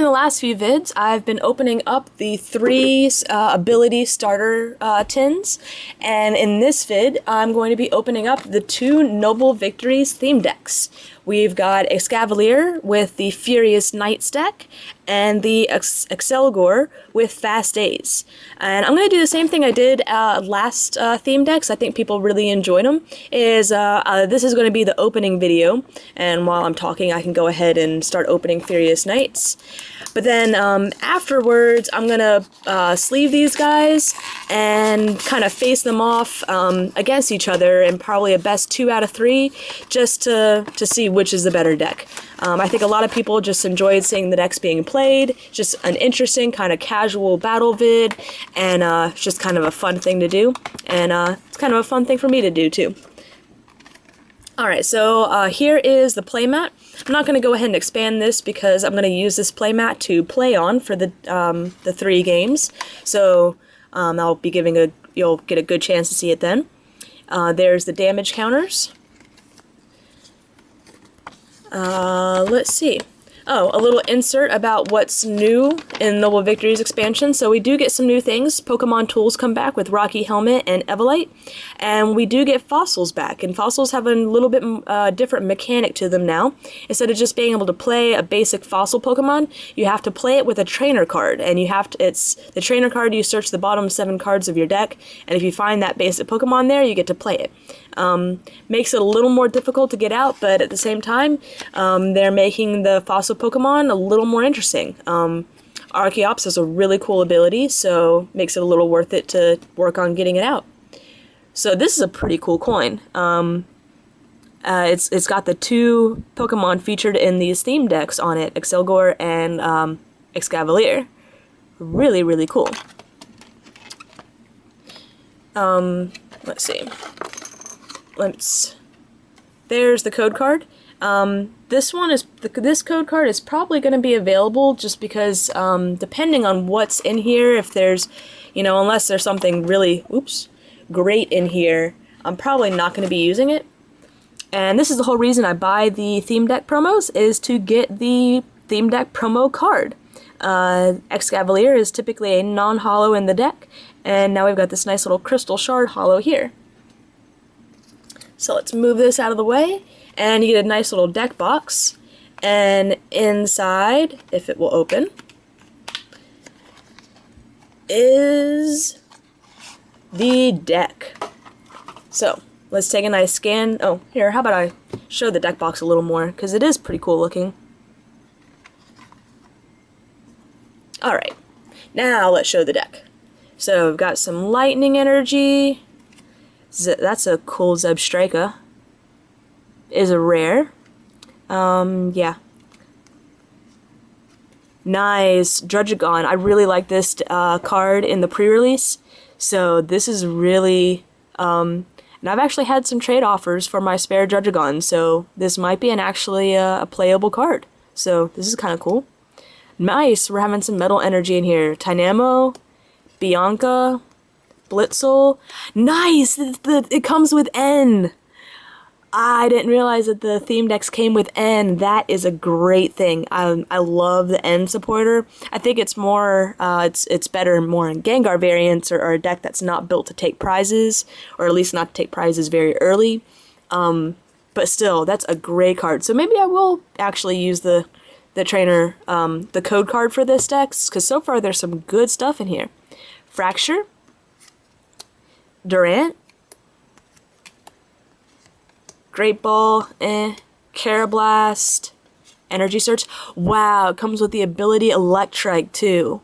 the last few vids, I've been opening up the 3 ability starter tins, and in this vid, I'm going to be opening up the 2 Noble Victories theme decks. We've got Escavalier with the Furious Knights deck, and the Accelgor with Fast Daze. And I'm going to do the same thing I did last theme decks. I think people really enjoyed them. This is going to be the opening video, and while I'm talking I can go ahead and start opening Furious Knights. But then afterwards I'm going to sleeve these guys and kind of face them off against each other in probably a best 2 out of 3 just to see which is the better deck. I think a lot of people just enjoyed seeing the decks being played, just an interesting kind of casual battle vid, and it's just kind of a fun thing to do, and it's kind of a fun thing for me to do too. Alright, so here is the playmat. I'm not going to go ahead and expand this because I'm going to use this playmat to play on for the 3 games, so I'll be you'll get a good chance to see it then. There's the damage counters. Let's see. Oh, a little insert about what's new in Noble Victories expansion. So we do get some new things. Pokemon tools come back with Rocky Helmet and Evolite, and we do get fossils back. And fossils have a little bit different mechanic to them now. Instead of just being able to play a basic fossil Pokemon, you have to play it with a trainer card, and it's the trainer card. You search the bottom 7 cards of your deck, and if you find that basic Pokemon there, you get to play it. Makes it a little more difficult to get out, but at the same time, they're making the fossil Pokemon a little more interesting. Archeops has a really cool ability, so makes it a little worth it to work on getting it out. So this is a pretty cool coin. It's got the 2 Pokemon featured in these theme decks on it, Accelgor and Escavalier. Really, really cool. Let's see. There's the code card. This code card is probably going to be available just because depending on what's in here, if there's, unless there's something really, great in here, I'm probably not going to be using it. And this is the whole reason I buy the theme deck promos, is to get the theme deck promo card. Escavalier is typically a non-holo in the deck, and now we've got this nice little crystal shard holo here. So let's move this out of the way, and you get a nice little deck box, and inside, if it will open, is the deck. So let's take a nice scan. Oh, here, how about I show the deck box a little more, because it is pretty cool looking. Alright, now let's show the deck. So we've got some lightning energy. That's a cool Zebstrika. Is a rare. Yeah. Nice. Druddigon. I really like this card in the pre-release. So this is really... and I've actually had some trade offers for my spare Druddigon, so this might be actually a playable card. So this is kind of cool. Nice. We're having some metal energy in here. Tynamo, Bianca, Blitzel. Nice! It comes with N! I didn't realize that the theme decks came with N. That is a great thing. I love the N supporter. I think it's more, it's better more in Gengar variants or a deck that's not built to take prizes, or at least not to take prizes very early. But still, that's a great card. So maybe I will actually use the trainer, the code card for this deck, because so far there's some good stuff in here. Fracture. Durant, Great Ball, Carablast, Energy Search. Wow, it comes with the ability Electrike too.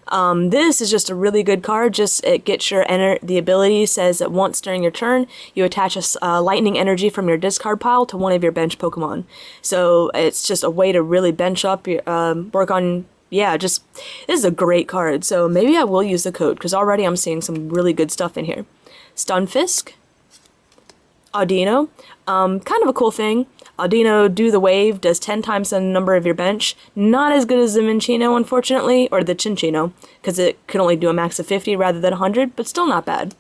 This is just a really good card. It gets the ability says that once during your turn, you attach a lightning energy from your discard pile to one of your bench Pokemon. So it's just a way to really bench up, work on. Yeah, this is a great card. So maybe I will use the code, because already I'm seeing some really good stuff in here. Stunfisk, Audino, kind of a cool thing. Audino Do the Wave does 10 times the number of your bench. Not as good as the Minccino, unfortunately, or the Cinccino, because it can only do a max of 50 rather than 100, but still not bad.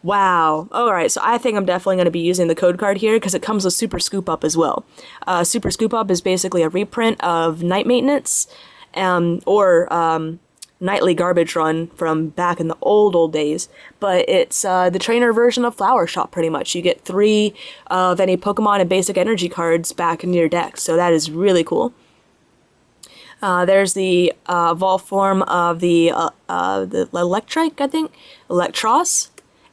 Wow. Alright, so I think I'm definitely going to be using the code card here, because it comes with Super Scoop Up as well. Super Scoop Up is basically a reprint of Night Maintenance, or Nightly Garbage Run from back in the old days, but it's the trainer version of Flower Shop pretty much. You get 3 of any Pokemon and basic energy cards back in your deck, so that is really cool. There's the evolved form of the Electrike, I think, Electros,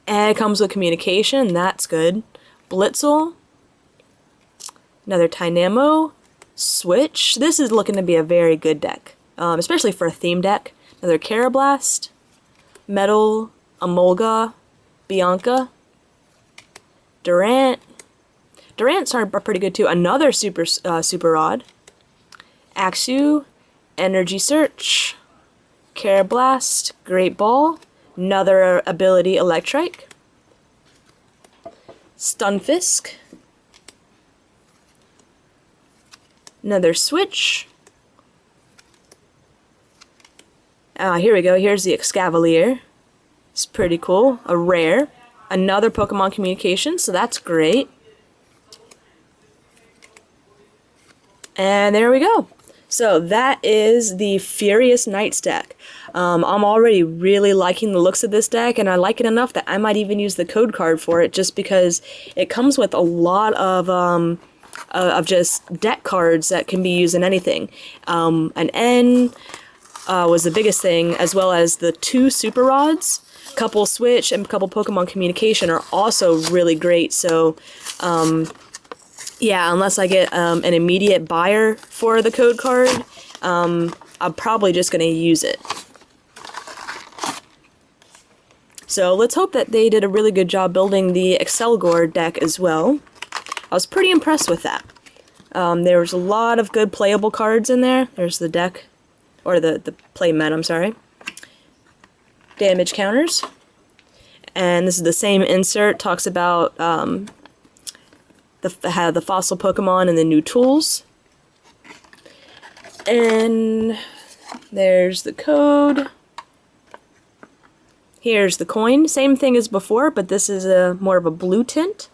and it comes with communication, that's good. Blitzel, another Tynamo, Switch. This is looking to be a very good deck, especially for a theme deck. Another Carablast, Metal, Emolga, Bianca, Durant. Durant's are pretty good too. Another Super Rod, Axew, Energy Search, Carablast, Great Ball, another ability Electrike, Stunfisk, another Switch. Here we go. Here's the Escavalier. It's pretty cool. A rare. Another Pokemon Communication, so that's great. And there we go. So that is the Furious Knights deck. I'm already really liking the looks of this deck, and I like it enough that I might even use the code card for it, just because it comes with a lot of just deck cards that can be used in anything. An N was the biggest thing, as well as the 2 Super Rods, couple Switch, and couple Pokemon Communication are also really great. So, yeah, unless I get an immediate buyer for the code card, I'm probably just going to use it. So let's hope that they did a really good job building the Accelgor deck as well. I was pretty impressed with that. There was a lot of good playable cards in there. There's the deck, or the play mat, I'm sorry. Damage counters. And this is the same insert, talks about the fossil Pokemon and the new tools. And there's the code. Here's the coin. Same thing as before, but this is more of a blue tint.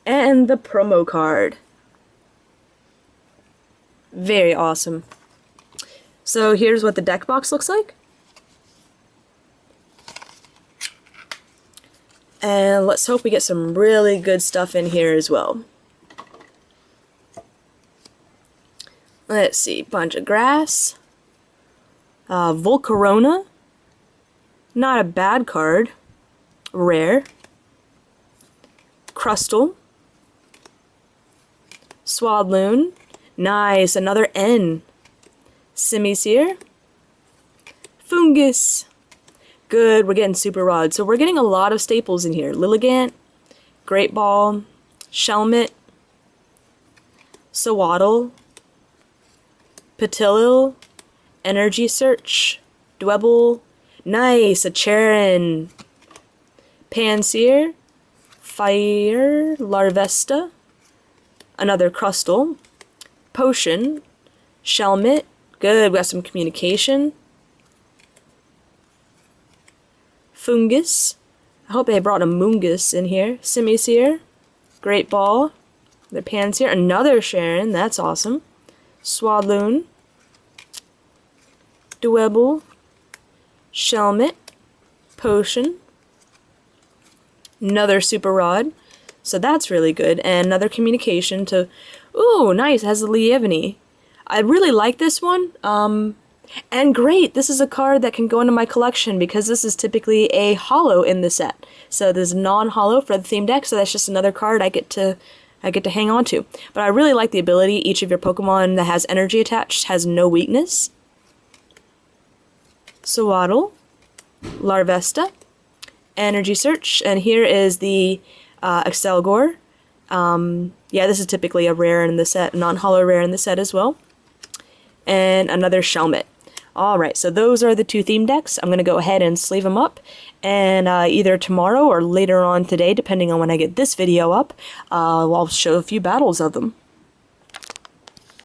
And the promo card. Very awesome. So here's what the deck box looks like. And let's hope we get some really good stuff in here as well. Let's see, bunch of grass. Volcarona. Not a bad card. Rare. Crustle. Swadloon. Nice, another N. Simisear. Fungus. Good, we're getting Super Rod. So we're getting a lot of staples in here. Lilligant, Great Ball, Shelmet, Sawaddle, Patilil, Energy Search, Dwebble, nice, a Charon, Pansear, Fire, Larvesta, another Crustle, Potion, Shelmet, good, we got some communication, Fungus, I hope they brought a Moongus in here, Simisear, Great Ball, the Pansear, another Sharon, that's awesome, Swadloon, Dwebble, Shelmet, Potion, another Super Rod, so that's really good, and another communication to, ooh, nice, it has the Lievany. I really like this one, and great, this is a card that can go into my collection because this is typically a holo in the set. So there's non-holo for the theme deck, so that's just another card I get to hang on to. But I really like the ability, each of your Pokemon that has energy attached has no weakness. Sawaddle, Larvesta, Energy Search, and here is the Accelgor. Yeah, this is typically a rare in the set, non-holo rare in the set as well. And another Shelmet. Alright, so those are the 2 theme decks. I'm going to go ahead and sleeve them up, and either tomorrow or later on today, depending on when I get this video up, I'll show a few battles of them.